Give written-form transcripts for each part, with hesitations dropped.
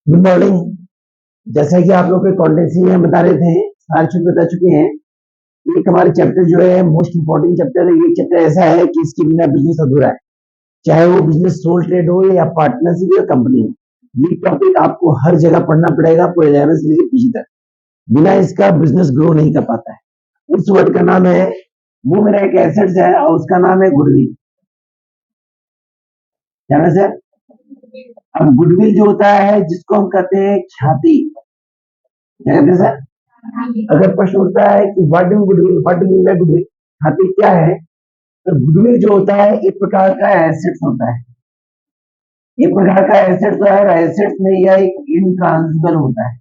Good morning. जैसा कि आप लोग के कॉन्टेंट्स में बता रहे थे, सारे चीज बता चुके हैं। एक हमारे चैप्टर जो है मोस्ट इंपॉर्टेंट चैप्टर है। ये चैप्टर ऐसा है कि इसके बिना बिजनेस अधूरा है, चाहे वो बिजनेस सोल ट्रेड हो या पार्टनरशिप या कंपनी हो। ये टॉपिक आपको हर जगह पढ़ना पड़ेगा, पूरे लेवल से लेकर पीछे तक। बिना इसका बिजनेस ग्रो नहीं कर पाता है। उस वर्ड का नाम है, वो मेरा एक एसेट्स है और उसका नाम है गुडविल। क्या है सर? अब गुडविल जो होता है, जिसको हम कहते हैं ख्याति, क्या कहते हैं सर? अगर प्रश्न उठता है कि what do goodwill, what do mean by goodwill, खातिर क्या है, तो गुडविल जो होता है एक प्रकार का एसेट्स होता है। एक प्रकार का एसेट्स होता है। एसेट्स में यह एक इनट्रांजिबल होता है।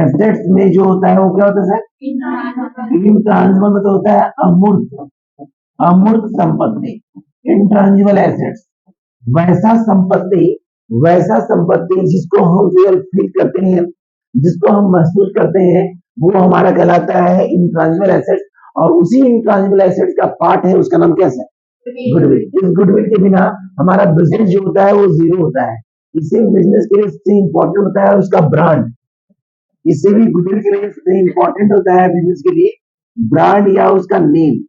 एसेट्स में जो होता है वो क्या होता है सर? इनट्रांजिबल मतलब होता है अमूर्त, अमूर्त संपत्ति, इंट्रांजिबल एसेट्स। वैसा संपत्ति, वैसा संपत्ति जिसको हम रियल फील करते हैं, जिसको हम महसूस करते हैं, वो हमारा कहलाता है इंट्रांजिबल एसेट्स। और उसी इंट्रांजिबल एसेट्स का पार्ट है, उसका नाम क्या है? गुडविल। इस गुडविल के बिना हमारा बिजनेस जो होता है वो जीरो होता है। इसे बिजनेस के लिए सबसे इंपॉर्टेंट होता है उसका ब्रांड। इससे भी गुडविल के लिए सबसे इंपॉर्टेंट होता है बिजनेस के लिए ब्रांड या उसका नेम।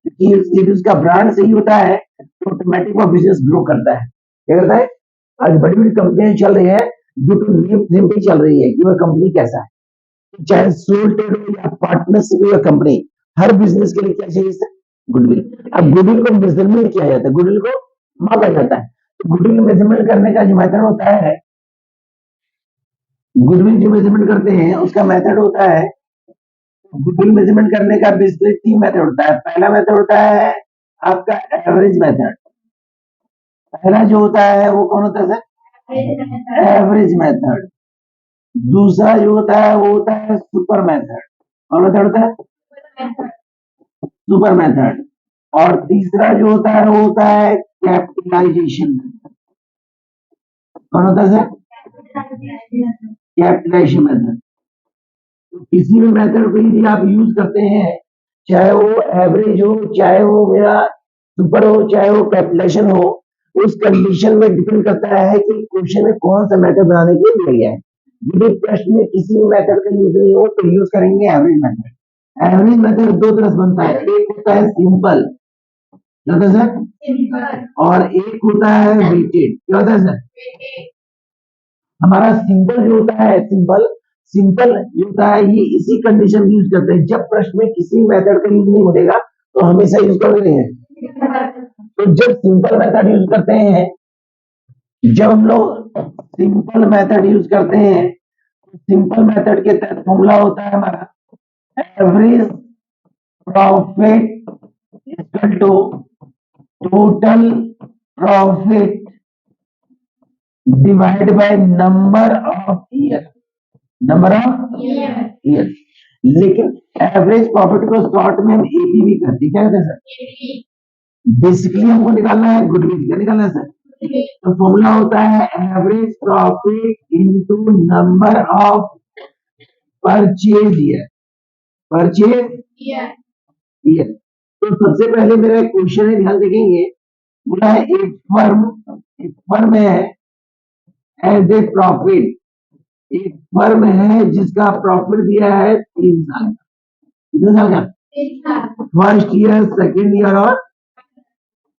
क्योंकि यदि उसका ब्रांड सही होता है तो ऑटोमेटिक वो बिजनेस ग्रो करता है। क्या करता है? आज बड़ी बड़ी कंपनियां चल रही है ड्यू टू नेम पे चल रही है कि वह कंपनी कैसा है। चाहे सोल ट्रेड हो या पार्टनरशिप हो या कंपनी, हर बिजनेस के लिए क्या चाहिए सर? गुडविल। अब गुडविल को मेजरमेंट किया जाता है, गुडविल को मापा जाता है। तो गुडविल मेजरमेंट करने का जो मेथड होता है, गुडविल जो मेजरमेंट करते हैं उसका मेथड होता है, गुडविल मेजरमेंट करने का बेसिकली 3 मेथड होता है। पहला मेथड होता है आपका एवरेज मेथड। पहला जो होता है वो कौन होता है सर? Average method. दूसरा जो होता है वो होता है सुपर मेथड। कौन मेथड होता है? Super method. और तीसरा जो होता है वो होता है कैपिटलाइजेशन। कौन होता है सर? Capitalisation method. तो किसी भी मेथड को यदि आप यूज करते हैं, चाहे वो एवरेज हो, चाहे वो मेरा सुपर हो, चाहे वो कैपिटलाइजेशन हो, उस कंडीशन में डिपेंड करता है कि क्वेश्चन में कौन सा मेथड बनाने के लिए दिया गया है। यदि प्रश्न में किसी भी मेथड का यूज नहीं हो तो यूज करेंगे एवरेज मेथड। एवरेज मेथड दो तरह से बनता है, एक होता है सिंपल, क्या होता है सर? और एक होता है वेटेड। क्या होता है सर? हमारा सिंपल जो होता है, सिंपल सिंपल जो होता है ये इसी कंडीशन यूज करते हैं जब प्रश्न में किसी मेथड का यूज नहीं होगा तो हमेशा यूज करेंगे। तो जब सिंपल मेथड यूज करते हैं, जब हम लोग सिंपल मेथड यूज करते हैं, सिंपल मेथड के तहत फॉर्मूला होता है हमारा average profit equal to total profit divide by number of year, number of year. लेकिन एवरेज प्रॉफिट को शॉर्ट में हम एपी भी करते हैं। क्या कहते हैं सर? बेसिकली हमको निकालना है गुडविल। क्या निकालना है सर? तो फॉर्मूला होता है average profit into number of purchase year, purchase year. तो सबसे पहले मेरा क्वेश्चन है, ध्यान देखेंगे। बोला है एक फर्म है एज ए प्रॉफिट, एक फर्म है जिसका प्रॉफिट दिया है 3 साल का। कितने साल का? फर्स्ट ईयर, सेकेंड ईयर और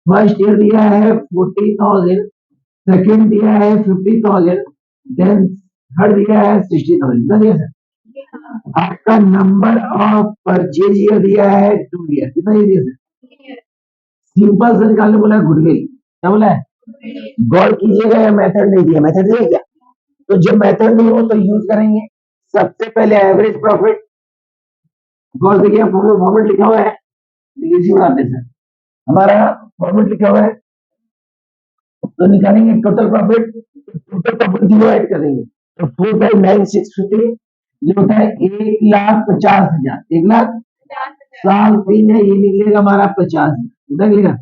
फर्स्ट ईयर दिया है 40,000, सेकेंड दिया है 50,000, देन थर्ड दिया है 60,000। दिया सर? आपका नंबर ऑफ परचेज ईयर दिया है 2 ईयर। कितना दिया सर? सिंपल से निकालने बोला है गुडविल। क्या बोला है? गौर कीजिएगा, यह मेथड नहीं दिया। मेथड दिया क्या? तो जब मेथड नहीं हो तो यूज करेंगे सबसे पहले एवरेज प्रॉफिट। गौर देखिए फॉर्मेट लिखा हुआ है, इसी बनाते सर। हमारा फॉर्मेट लिखा हुआ है तो निकालेंगे total profit. Total profit divide करेंगे तो 4/9,650 ये होता है 1,50,000। 1,00,000 साल 3 है, ये निकलेगा हमारा 50,000। कितना निकलेगा?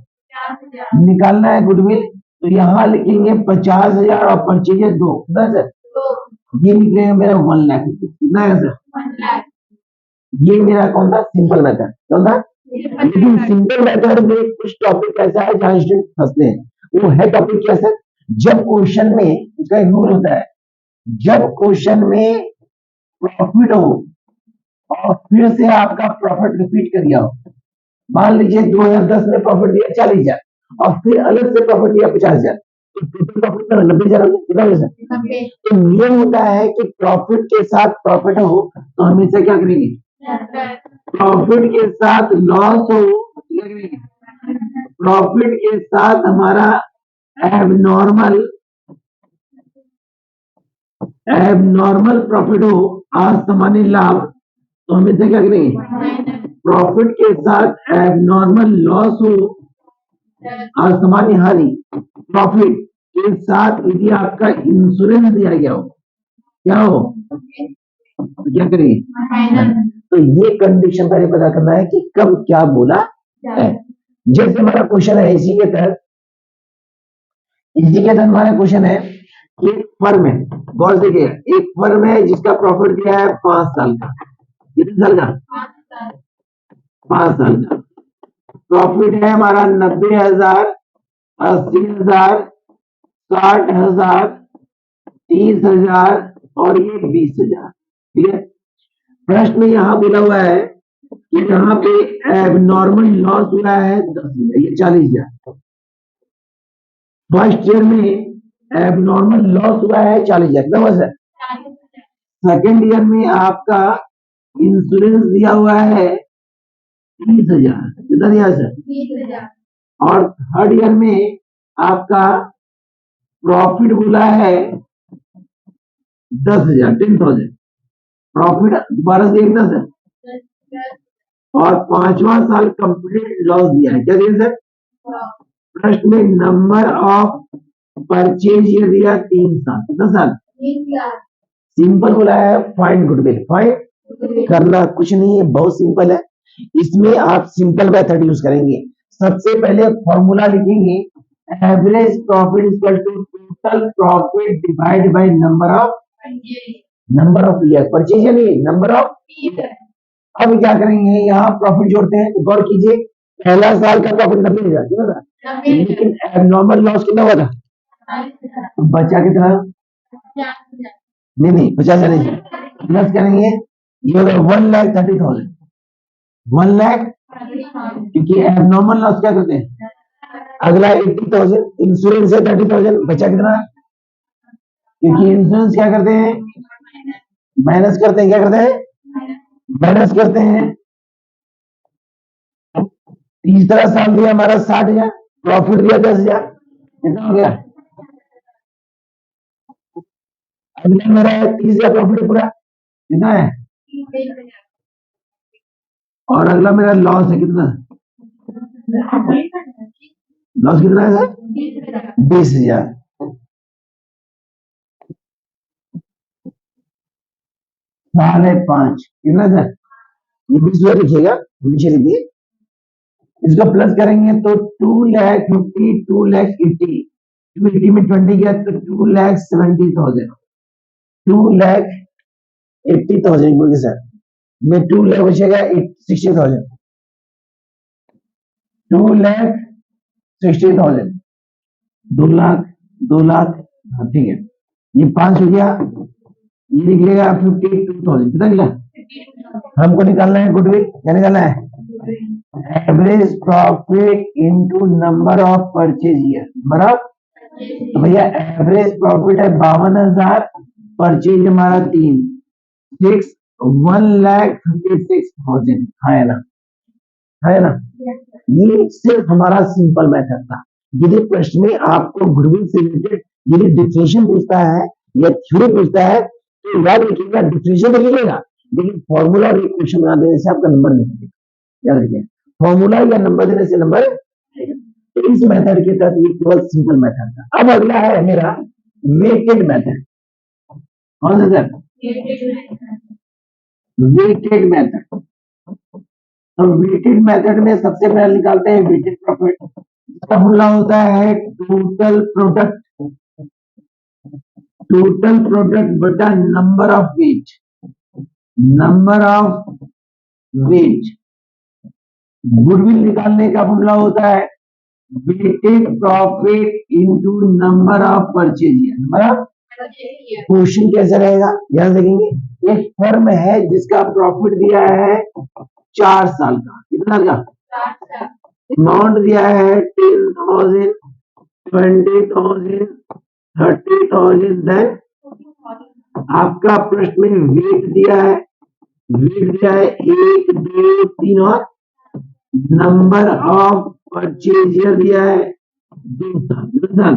निकालना है गुडविल तो यहाँ लिखेंगे 50,000 और परचेज 2। कितना सर? ये निकलेगा मेरा 1 लाख। कितना है सर? ये मेरा कौन था? Simple method. कौन था? लेकिन सिंपल मेथड में कुछ टॉपिक ऐसा है जहां स्टूडेंट फंसते हैं। वो है टॉपिक क्या सर? जब क्वेश्चन में उसका एक रूल होता है, जब क्वेश्चन में प्रॉफिट हो और फिर से आपका प्रॉफिट रिपीट कर दिया हो, मान लीजिए 2010 में प्रॉफिट दिया 40,000 और फिर अलग से प्रॉफिट दिया 50,000, तो टोटल प्रॉफिट का 90,000 कितना है सर? तो नियम होता है कि प्रॉफिट के साथ प्रॉफिट हो तो हमेशा क्या करेंगे? प्रॉफिट के साथ लॉस हो क्या करेंगे? प्रॉफिट के साथ हमारा एबनॉर्मल प्रॉफिट हो, असामान्य लाभ, तो हमेशा क्या करेंगे? प्रॉफिट के साथ एबनॉर्मल लॉस हो, असामान्य हानि। प्रॉफिट के साथ यदि आपका इंश्योरेंस दिया गया हो, क्या हो तो क्या करेंगे? तो ये कंडीशन पहले पता करना है कि कब क्या बोला है। जैसे हमारा क्वेश्चन है इसी के तहत हमारा क्वेश्चन है कि एक फर्म है, गौर से देखिए, एक फर्म है जिसका प्रॉफिट दिया है 5 साल का। कितने साल का? 5 साल का। प्रॉफिट है हमारा 90,000, 80,000, 60,000, 30,000 और ये 20,000। ठीक है। प्रश्न यहाँ बोला हुआ है कि यहाँ पे एबनॉर्मल लॉस हुआ है 10,000, ये 40,000। फर्स्ट ईयर में एबनॉर्मल लॉस हुआ है 40,000, कितना हुआ सर? सेकेंड ईयर में आपका इंश्योरेंस दिया हुआ है 30,000, कितना दिया है सर? 30,000। और थर्ड ईयर में आपका प्रॉफिट बोला है 10,000, 10,000 प्रॉफिट दोबारा से देखना सर। और 5वां साल कंप्लीट लॉस दिया है, क्या दिया सर? प्रश्न में नंबर ऑफ परचेज ये दिया 3 साल, कितना साल? सिंपल बोला है फाइंड गुडविल। फाइंड करना कुछ नहीं है, बहुत सिंपल है। इसमें आप सिंपल मेथड यूज करेंगे। सबसे पहले फॉर्मूला लिखेंगे, average profit equal to total profit divide by number of year. Purchase है नहीं, नंबर ऑफ। अब क्या करेंगे, यहाँ प्रॉफिट जोड़ते हैं। तो गौर कीजिए, पहला साल का प्रॉफिट 90,000 कितना था, लेकिन एबनॉर्मल लॉस कितना हुआ था? तो बचा कितना? नहीं 50,000 नहीं, प्लस करेंगे, ये होगा 1,30,000। 1,00,000, क्योंकि एबनॉर्मल लॉस क्या करते हैं? अगला 80,000, इंश्योरेंस है 30,000, बचा कितना? क्योंकि इंश्योरेंस क्या करते हैं? माइनस करते हैं। क्या करते हैं? माइनस करते हैं। तीसरा साल दिया हमारा 60,000, प्रॉफिट दिया 10,000, कितना हो गया? अगला मेरा है 30,000 प्रॉफिट पूरा, कितना है? और अगला मेरा लॉस है कितना? लॉस कितना है सर? 20,000। 5.5 कितना सर? ये 20,000 लिखिएगा, नीचे लिखिए। इसको प्लस करेंगे तो 2,50,000, 2,80,000, 280 में 20 गया तो 2,70,000, 2,80,000 बोलिए सर, में 2 लाख बचेगा 60,000, 2,60,000, 2 लाख, 2 लाख, हाँ ठीक है। ये 5 हो गया, ये निकलेगा 52,000, कितना निकला? हमको निकालना है गुडविल, क्या निकालना है? Average profit into number of purchase year, बराबर। तो भैया एवरेज प्रॉफिट है 52,000, परचेज हमारा 1,56,000, है ना? है ना? ये सिर्फ हमारा सिंपल मेथड था। यदि प्रश्न में आपको गुडविल से रिलेटेड यदि डिफरेंशियल पूछता है या थ्योरी पूछता है तो याद रखिएगा, डिफरेंशियल लिखिएगा, लेकिन फॉर्मूला और इक्वेशन बना देने से आपका नंबर नहीं मिलेगा। याद रखिए, फॉर्मूला या नंबर देने से नंबर। तो इस मेथड के तहत ये केवल सिंपल मेथड था। अब अगला है मेरा वेटेड मेथड। कौन सा सर? Weighted method. तो वेटेड मेथड में सबसे पहले निकालते हैं वेटेड प्रॉफिट। फॉर्मूला होता है टोटल प्रोडक्ट बटा number of weight. Number of weight. Goodwill निकालने का फॉर्मूला होता है weighted profit into number of purchase year, बराबर। क्वेश्चन कैसा रहेगा ध्यान देखेंगे। एक फर्म है जिसका प्रॉफिट दिया है 4 साल का, कितना का अमाउंट दिया है 10,000, 20,000, 30,000, देन आपका प्रश्न में वेट दिया है, वेट दिया है 1, 2, 3 और नंबर ऑफ परचेजियर दिया है 2 साल, 2 साल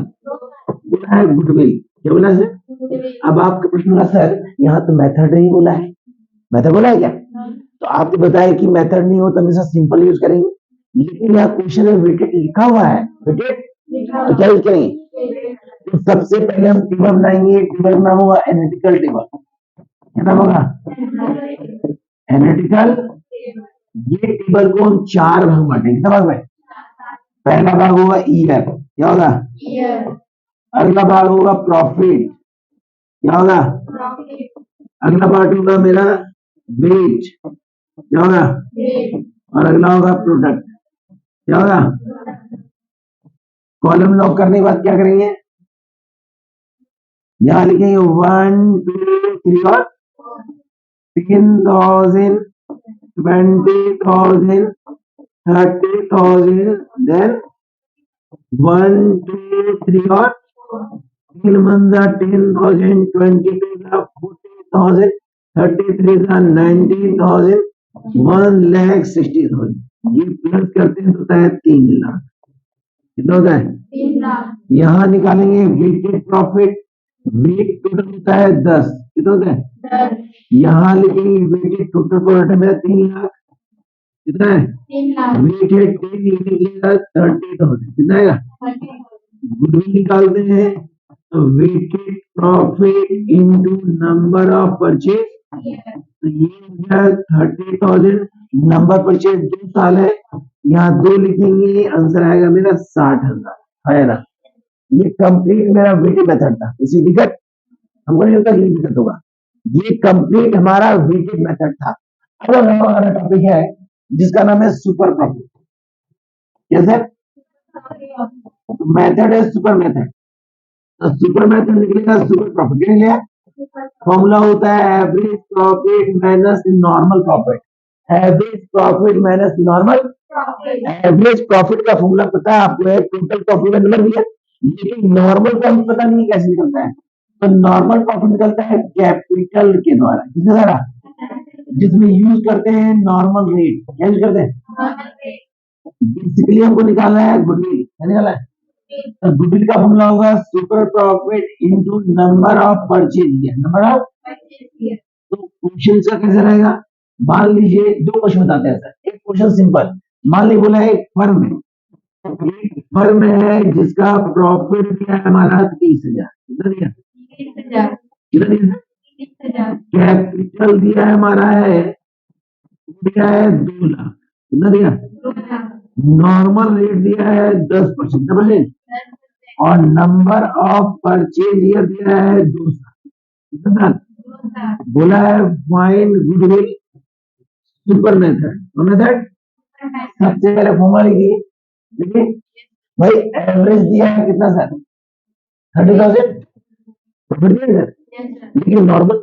बोला है गुडविल, क्या बोला सर। अब आपके प्रश्न का सर यहाँ तो मेथड नहीं बोला है, मेथड बोला है क्या, तो आपने बताया कि मेथड नहीं हो तो हमेशा सिंपल यूज करेंगे, लेकिन यहाँ क्वेश्चन में वेटेड लिखा हुआ है, वेटेड तो क्या यूज करेंगे। तो सबसे पहले हम टेबल बनाएंगे, टेबल का नाम होगा एनालिटिकल टेबल, क्या नाम होगा एनालिटिकल। ये टेबल को हम 4 भाग बांटेंगे, कितना भाग में, पहला भाग होगा ईयर, क्या होगा अगला भाग होगा प्रॉफिट, क्या होगा अगला पार्ट होगा मेरा वेट, क्या होगा और अगला होगा प्रोडक्ट, क्या होगा। कॉलम लॉक करने के बाद क्या करेंगे, यहां लिखेंगे 1, 2, 3 और 10,000, 20,000, 30,000, देन 1, 2, 3 और 3 मंथ 10,000, 22 40,000, 33 19,000, 1,60,000, ये प्लस करते हैं तो होता है 3 लाख, कितना होता है 3 लाख। यहाँ निकालेंगे वेटेड प्रॉफिट, वेट टोटल होता है 10, कितना होता है 10। यहाँ लिखेंगे वेटेड टोटल प्रॉफिट है मेरा 3 लाख, कितना है 3 लाख, वेटेड 10 लिखिएगा 30,000, कितना आएगा। गुडविल निकालते हैं तो weighted profit into number of purchase, तो ये हो गया 30,000, नंबर परचेज 2 साल है, यहाँ 2 लिखेंगे, आंसर आएगा मेरा 60,000 है ना। ये कंप्लीट मेरा वेटेड मेथड था, इसी दिक्कत हमको नहीं लगता कि दिक्कत होगा, ये कंप्लीट हमारा वेटेड मेथड था। अब हमारा टॉपिक है जिसका नाम है सुपर प्रॉफिट, कैसे मेथड है सुपर मेथड, तो सुपर मेथड निकलेगा सुपर प्रॉफिट, क्या निकलेगा फॉर्मूला होता है average profit minus normal profit, average profit minus normal profit. Average profit का फॉर्मूला पता है आपको, है टोटल प्रॉफिट का नंबर दिया, लेकिन नॉर्मल का पता नहीं कैसे निकलता है, तो नॉर्मल प्रॉफिट निकलता है कैपिटल के द्वारा, किसके द्वारा, जिसमें यूज करते हैं नॉर्मल रेट, क्या यूज करते हैं, बेसिकली हमको निकालना है गुडविल, क्या निकालना है, तो गुडविल का फॉर्मूला होगा super profit into number of purchase year, number of purchase year. तो क्वेश्चन का कैसा रहेगा, मान लीजिए 2 क्वेश्चन बताते हैं सर, एक क्वेश्चन सिंपल, मान लीजिए बोला है एक फर्म है, एक फर्म है जिसका प्रॉफिट क्या है हमारा 30,000, कितना दिया 30,000, कितना दिया 30,000, कैपिटल दिया है हमारा है, दिया है 2 लाख, कितना दिया 2 लाख, नॉर्मल रेट दिया है 10%, और नंबर ऑफ परचेज ईयर दिया है 2 साल, कितना साल, बोला है find goodwill super method, method सबसे पहले फॉर्मूला लिखिए, देखिए भाई एवरेज दिया है कितना सर 30,000 प्रॉफिट दिया है सर, लेकिन नॉर्मल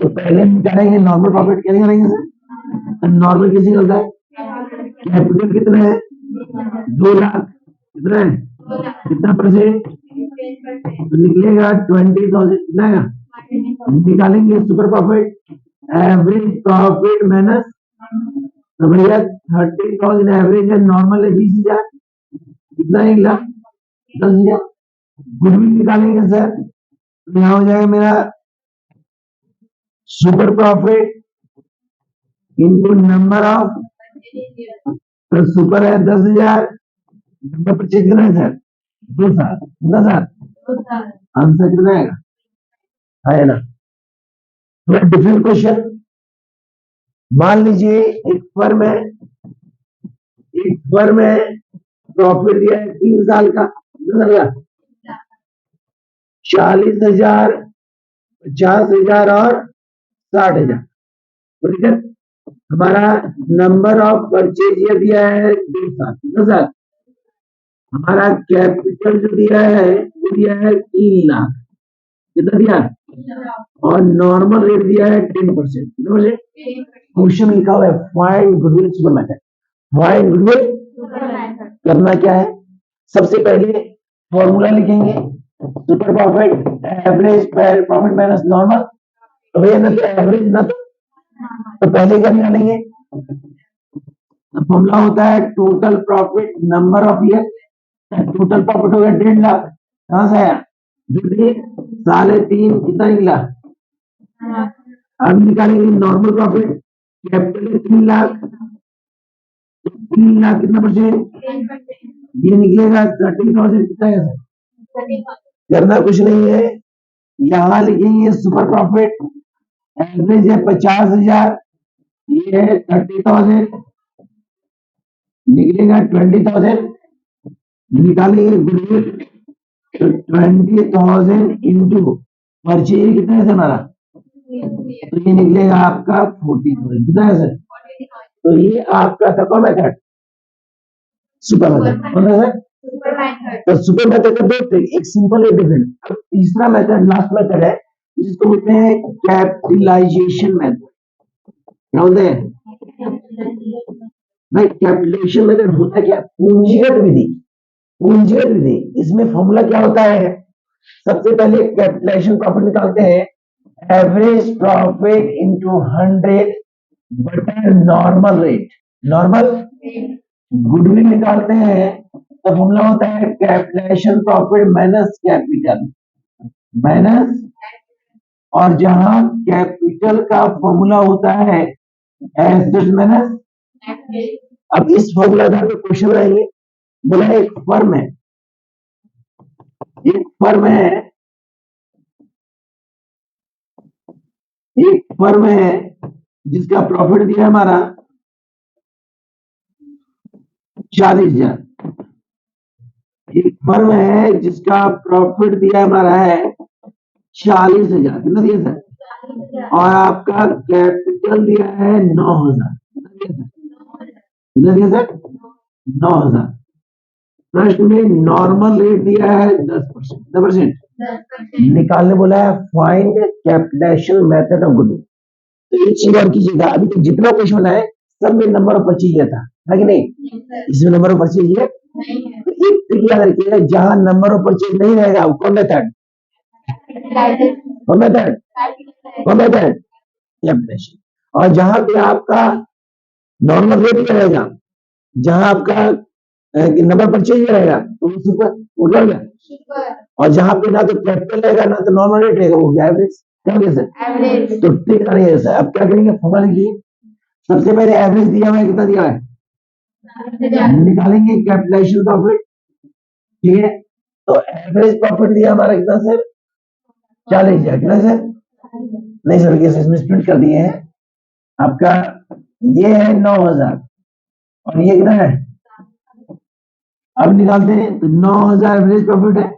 तो पहले हम करेंगे नॉर्मल प्रॉफिट, क्या करेंगे सर, नॉर्मल किसी का होता है, कैपिटल कितना है 2 लाख, कितना है कितना परसेंट, तो निकलेगा 20,000, कितना है निकालेंगे super profit, average profit minus, तो भैया 30,000 एवरेज है, नॉर्मल है 20,000, कितना निकला 10,000, गुडविल निकालेंगे सर, तो यहाँ हो जाएगा मेरा super profit into number of, तो सुपर है 10,000, नंबर परचेज कितना है सर 2 साल, कितना साल, आंसर कितना आएगा, है ना। थोड़ा डिफरेंट क्वेश्चन, मान लीजिए एक फर्म है, एक फर्म है प्रॉफिट दिया है 3 साल का, कितना साल का 40,000, 50,000 और 60,000, ठीक है। हमारा नंबर ऑफ परचेज ये दिया है 2 साल, कितना साल, हमारा कैपिटल जो दिया है वो दिया है 3 लाख, कितना दिया, और नॉर्मल रेट दिया है 10%। कितना परसेंट? क्वेश्चन लिखा हुआ है find goodwill super method. Find goodwill करना क्या है, सबसे पहले फॉर्मूला लिखेंगे super profit average profit minus normal. तो भैया ना तो एवरेज ना तो पहले क्या निकालेंगे, फॉर्मूला होता है total profit number of year. Total profit हो गया 1.5 लाख, कहां से आया, जो 3.5 कितना निकला। अब निकालेंगे normal profit, capital 3 lakh, 3 lakh कितना परसेंट, ये निकलेगा 30,000। कितना है सर, करना कुछ नहीं है, यहाँ लिखेंगे सुपर प्रॉफिट एवरेज है 50,000, ये है 30,000, निकलेगा 20,000। निकालेंगे गुडविल, तो 20,000 इंटू परचेज कितना है हमारा, तो ये निकलेगा आपका 40,000। कितना है सर, तो ये आपका था कौन मेथड, सुपर मेथड। कौन है सर, तो सुपर मेथड का दो थे, एक सिंपल एक डिफरेंट। अब तीसरा मेथड लास्ट मेथड है जिसको बोलते हैं कैपिटलाइजेशन मेथड। क्या बोलते हैं भाई, कैपिटलाइजेशन मेथड होता क्या, पूंजीगत विधि। पूंजीगत विधि, इसमें फॉर्मूला क्या होता है, सबसे पहले कैपिटलाइजेशन प्रॉफिट निकालते हैं, एवरेज प्रॉफिट इंटू 100 बटा नॉर्मल रेट। नॉर्मल गुडविल निकालते हैं तो फॉर्मूला होता है capitalization profit minus capital minus, और जहां कैपिटल का फॉर्मूला होता है एसेट माइनस। अब इस फॉर्मूला का क्वेश्चन रहेंगे, बोला एक फर्म है, एक फर्म है, एक फर्म है जिसका प्रॉफिट दिया हमारा 40,000। एक फर्म है जिसका प्रॉफिट दिया हमारा है 40,000। कितना दिया सर, और आपका कैपिटल दिया है 9,000। कितना दिया सर, 9,000। प्रश्न में नॉर्मल रेट दिया है 10%। 10% निकालने बोला है find capitalization method of goodwill. तो ये चीज और कीजिएगा, अभी तक जितना क्वेश्चन बना है सब में नंबर ऑफ परचेज दिया था, है कि नहीं, इसमें नंबर ऑफ परचेज है। तो एक ट्रिक याद रखिएगा, जहां नंबर ऑफ परचेज नहीं रहेगा वो कौन मेथड, कौन मेथड, कौन मेथड, कैपिटलाइजेशन। और जहां पे आपका नॉर्मल रेट रहेगा, जहां आपका नंबर परचेज रहेगा तो वो सुपर हो गया, और जहां पे ना तो कैपिटल रहेगा ना तो नॉर्मल रेट रहेगा, वो गया एवरेज। क्या हो गया सर, एवरेज। तो ट्रिक नहीं है सर। अब क्या करेंगे, फॉर्मूला लिखिए, सबसे पहले एवरेज दिया हुआ है, कितना दिया है, निकालेंगे कैपिटलाइजेशन प्रॉफिट। ठीक है, तो एवरेज प्रॉफिट दिया हमारा कितना सर, 40,000। कितना सर, नहीं सर इसमें स्प्लिट कर दिए हैं, आपका ये है 9,000 और ये कितना है, अब निकालते हैं तो 9,000 एवरेज प्रॉफिट है,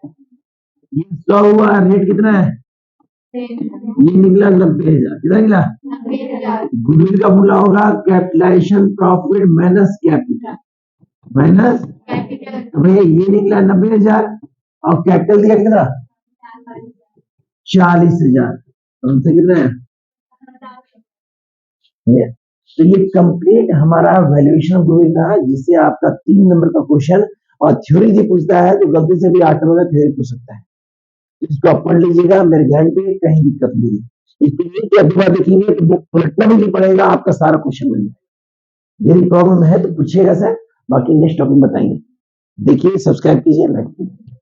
ये 100 हुआ, रेट कितना है, ये निकला 90,000। कितना निकला, गुडविल का फॉर्मूला होगा capitalization profit minus capital minus, तो भैया ये निकला 90,000 और कैपिटल दिया कितना 40,000, तो उनसे कितना है। तो ये कंप्लीट हमारा वैल्यूएशन ऑफ गुडविल था, जिससे आपका 3 नंबर का क्वेश्चन, और थ्योरी जी पूछता है तो गलती से भी 8 नंबर का थ्योरी पूछ सकता है, इसको आप पढ़ लीजिएगा, मेरे ध्यान पे कहीं दिक्कत नहीं है। इसको अगली बार देखेंगे तो बुक पलटना भी नहीं पड़ेगा, आपका सारा क्वेश्चन बन जाए। यदि प्रॉब्लम है तो पूछिएगा सर, बाकी नेक्स्ट टॉपिक बताएंगे। देखिए, सब्सक्राइब कीजिए, लाइक कीजिए।